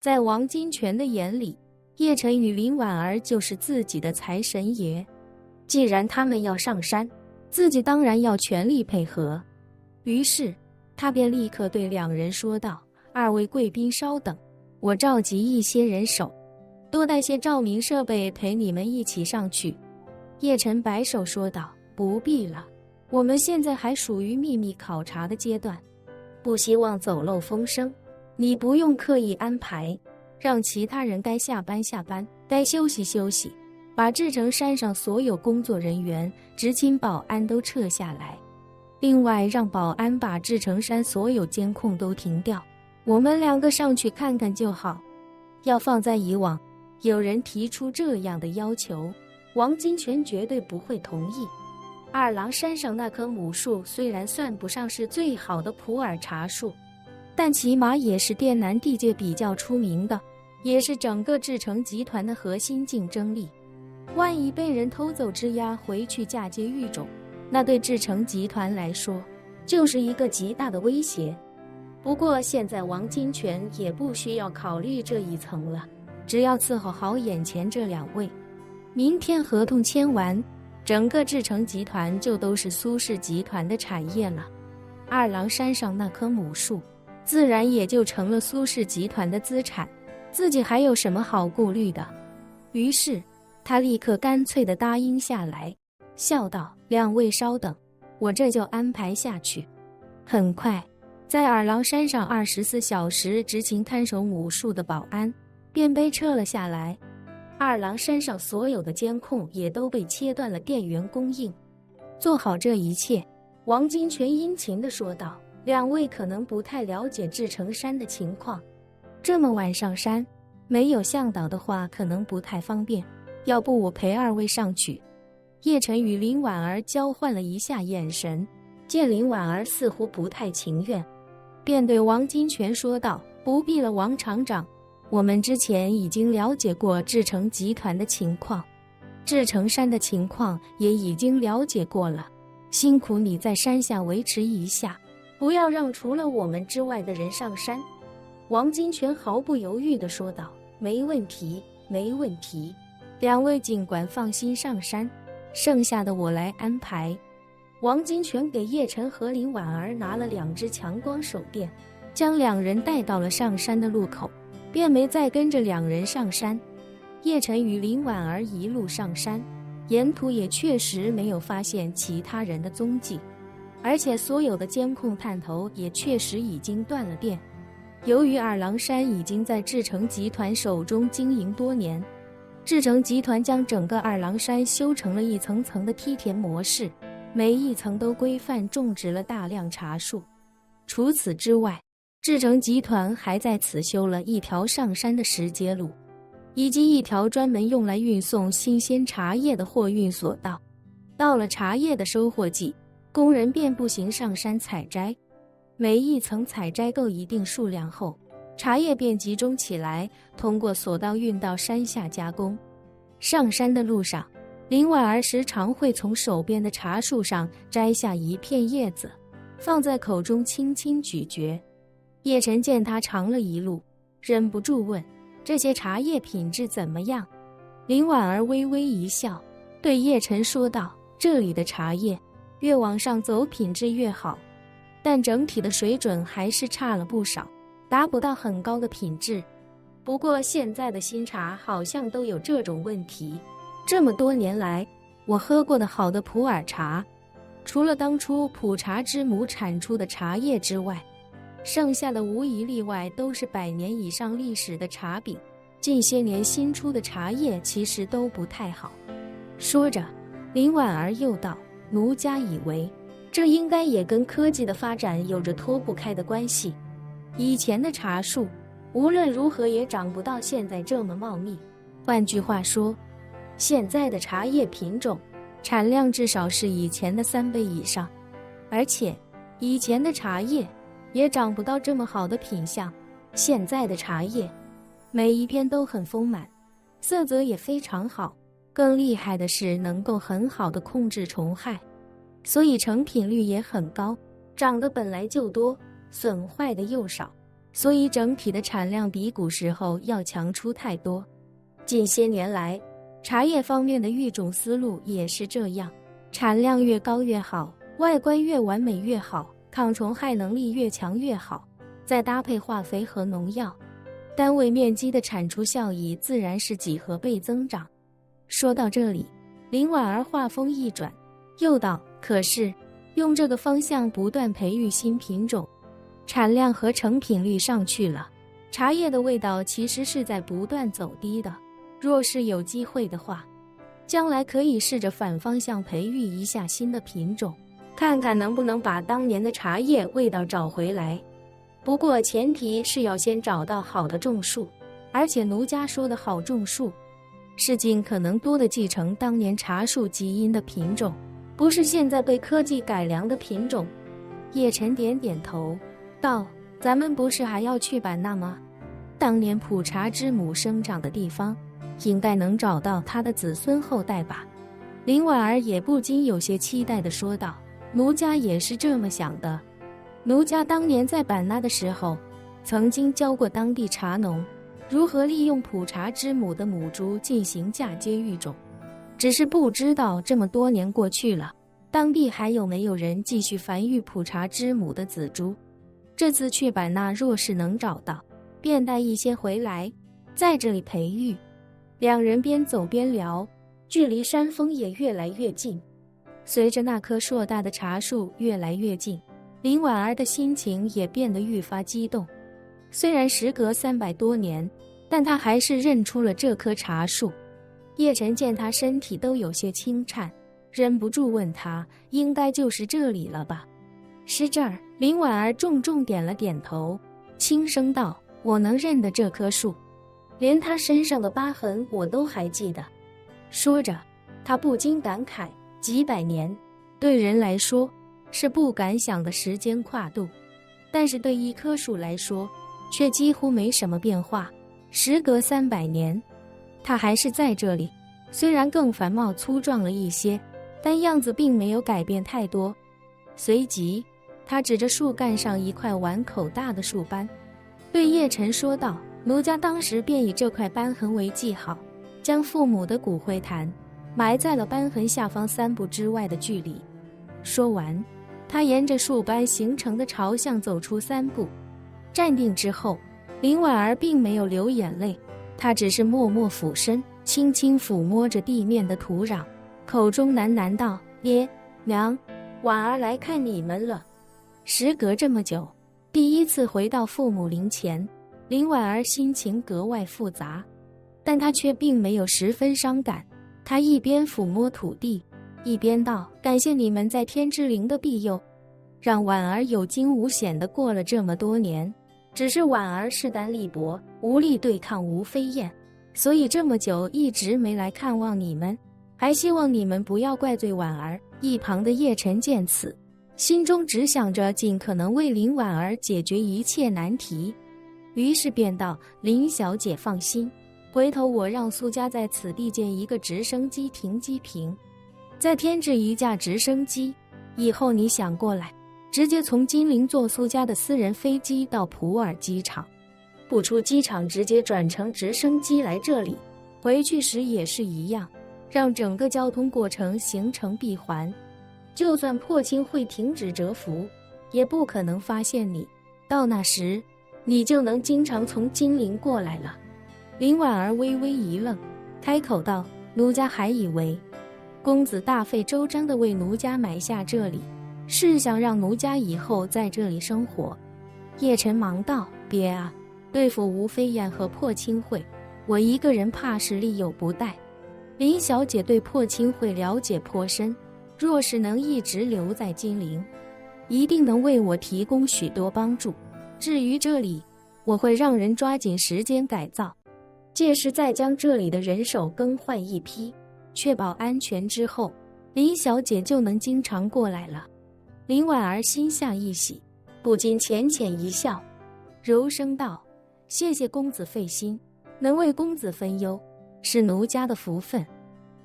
在王金泉的眼里，叶晨与林婉儿就是自己的财神爷。既然他们要上山，自己当然要全力配合。于是他便立刻对两人说道：“二位贵宾稍等，我召集一些人手，多带些照明设备陪你们一起上去。”叶晨摆手说道：“不必了，我们现在还属于秘密考察的阶段，不希望走漏风声。你不用刻意安排，让其他人该下班下班，该休息休息，把志成山上所有工作人员、执勤保安都撤下来。另外让保安把志成山所有监控都停掉，我们两个上去看看就好。”要放在以往，有人提出这样的要求，王金泉绝对不会同意。二郎山上那棵母树虽然算不上是最好的普洱茶树，但起码也是滇南地界比较出名的，也是整个志成集团的核心竞争力。万一被人偷走枝丫回去嫁接育种，那对志成集团来说就是一个极大的威胁。不过现在王金泉也不需要考虑这一层了，只要伺候好眼前这两位，明天合同签完，整个志成集团就都是苏氏集团的产业了。二郎山上那棵母树自然也就成了苏氏集团的资产，自己还有什么好顾虑的？于是他立刻干脆地答应下来，笑道：“两位稍等，我这就安排下去。”很快，在二郎山上24小时执勤看守母树的保安便被撤了下来，二郎山上所有的监控也都被切断了电源供应。做好这一切，王金泉殷勤地说道：“两位可能不太了解志成山的情况，这么晚上山，没有向导的话可能不太方便，要不我陪二位上去。”叶晨与林婉儿交换了一下眼神，见林婉儿似乎不太情愿，便对王金泉说道：“不必了，王厂长，我们之前已经了解过志成集团的情况，志成山的情况也已经了解过了，辛苦你在山下维持一下，不要让除了我们之外的人上山。”王金泉毫不犹豫地说道：“没问题，没问题，两位尽管放心上山，剩下的我来安排。”王金泉给叶晨和林婉儿拿了2支强光手电，将两人带到了上山的路口，便没再跟着两人上山。叶晨与林婉儿一路上山，沿途也确实没有发现其他人的踪迹，而且所有的监控探头也确实已经断了电。由于二郎山已经在志成集团手中经营多年，志成集团将整个二郎山修成了一层层的梯田模式，每一层都规范种植了大量茶树。除此之外，志成集团还在此修了一条上山的石阶路，以及一条专门用来运送新鲜茶叶的货运索道。到了茶叶的收获季，工人便步行上山采摘，每一层采摘够一定数量后，茶叶便集中起来，通过索道运到山下加工。上山的路上，林婉儿时常会从手边的茶树上摘下一片叶子，放在口中轻轻咀嚼。叶晨见他尝了一路，忍不住问：“这些茶叶品质怎么样？”林婉儿微微一笑，对叶晨说道：“这里的茶叶越往上走品质越好，但整体的水准还是差了不少，达不到很高的品质。不过现在的新茶好像都有这种问题。这么多年来，我喝过的好的普洱茶，除了当初普茶之母产出的茶叶之外，剩下的无一例外都是100年以上历史的茶饼。近些年新出的茶叶其实都不太好。”说着，林婉儿又道：“奴家以为，这应该也跟科技的发展有着脱不开的关系。以前的茶树，无论如何也长不到现在这么茂密。换句话说，现在的茶叶品种产量至少是以前的3倍以上，而且以前的茶叶也长不到这么好的品相。现在的茶叶每一片都很丰满，色泽也非常好，更厉害的是能够很好的控制虫害，所以成品率也很高，长得本来就多，损坏的又少，所以整体的产量比古时候要强出太多。近些年来，茶叶方面的育种思路也是这样，产量越高越好，外观越完美越好，抗虫害能力越强越好，再搭配化肥和农药，单位面积的产出效益自然是几何倍增长。说到这里，林婉儿话锋一转，又道：可是用这个方向不断培育新品种，产量和成品率上去了，茶叶的味道其实是在不断走低的。若是有机会的话，将来可以试着反方向培育一下新的品种，看看能不能把当年的茶叶味道找回来。不过前提是要先找到好的种树，而且奴家说的好种树，是尽可能多的继承当年茶树基因的品种，不是现在被科技改良的品种。叶晨点点头，道：咱们不是还要去版纳吗？当年普茶之母生长的地方，应该能找到他的子孙后代吧。林婉儿也不禁有些期待地说道：奴家也是这么想的。奴家当年在版纳的时候，曾经教过当地茶农如何利用普茶之母的母猪进行嫁接育种，只是不知道这么多年过去了，当地还有没有人继续繁育普茶之母的仔猪。这次去版纳若是能找到，便带一些回来，在这里培育。两人边走边聊，距离山峰也越来越近。随着那棵硕大的茶树越来越近，林婉儿的心情也变得愈发激动。虽然时隔300多年，但她还是认出了这棵茶树。叶晨见她身体都有些轻颤，忍不住问她：应该就是这里了吧？是这儿。林婉儿重重点了点头，轻声道：我能认得这棵树，连他身上的疤痕我都还记得。说着，他不禁感慨，几百年对人来说是不敢想的时间跨度，但是对一棵树来说却几乎没什么变化。时隔300年，它还是在这里，虽然更繁茂粗壮了一些，但样子并没有改变太多。随即他指着树干上一块碗口大的树斑，对叶晨说道：奴家当时便以这块斑痕为记号，将父母的骨灰坛埋在了斑痕下方3步之外的距离。说完，他沿着树斑形成的朝向走出3步。站定之后，林婉儿并没有流眼泪，她只是默默俯身，轻轻抚摸着地面的土壤，口中喃喃道：爹娘，婉儿来看你们了。时隔这么久，第一次回到父母灵前，林婉儿心情格外复杂，但她却并没有十分伤感。她一边抚摸土地，一边道：感谢你们在天之灵的庇佑，让婉儿有惊无险地过了这么多年。只是婉儿势单力薄，无力对抗吴飞燕，所以这么久一直没来看望你们，还希望你们不要怪罪婉儿。一旁的叶晨见此，心中只想着尽可能为林婉儿解决一切难题，于是便道：林小姐放心，回头我让苏家在此地建一个直升机停机坪，再添置一架直升机，以后你想过来，直接从金陵坐苏家的私人飞机到普洱机场，不出机场直接转乘直升机来这里，回去时也是一样，让整个交通过程形成闭环，就算破青会停止蛰伏，也不可能发现你，到那时你就能经常从金陵过来了。林婉儿微微一愣，开口道：奴家还以为公子大费周章地为奴家买下这里，是想让奴家以后在这里生活。叶晨忙道：别啊，对付吴飞燕和破青会，我一个人怕是力有不逮。林小姐对破青会了解颇深，若是能一直留在金陵，一定能为我提供许多帮助。至于这里，我会让人抓紧时间改造，届时再将这里的人手更换一批，确保安全之后，林小姐就能经常过来了。林婉儿心下一喜，不禁浅浅一笑，柔声道：谢谢公子费心，能为公子分忧，是奴家的福分。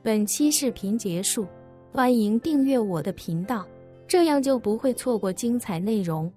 本期视频结束，欢迎订阅我的频道，这样就不会错过精彩内容。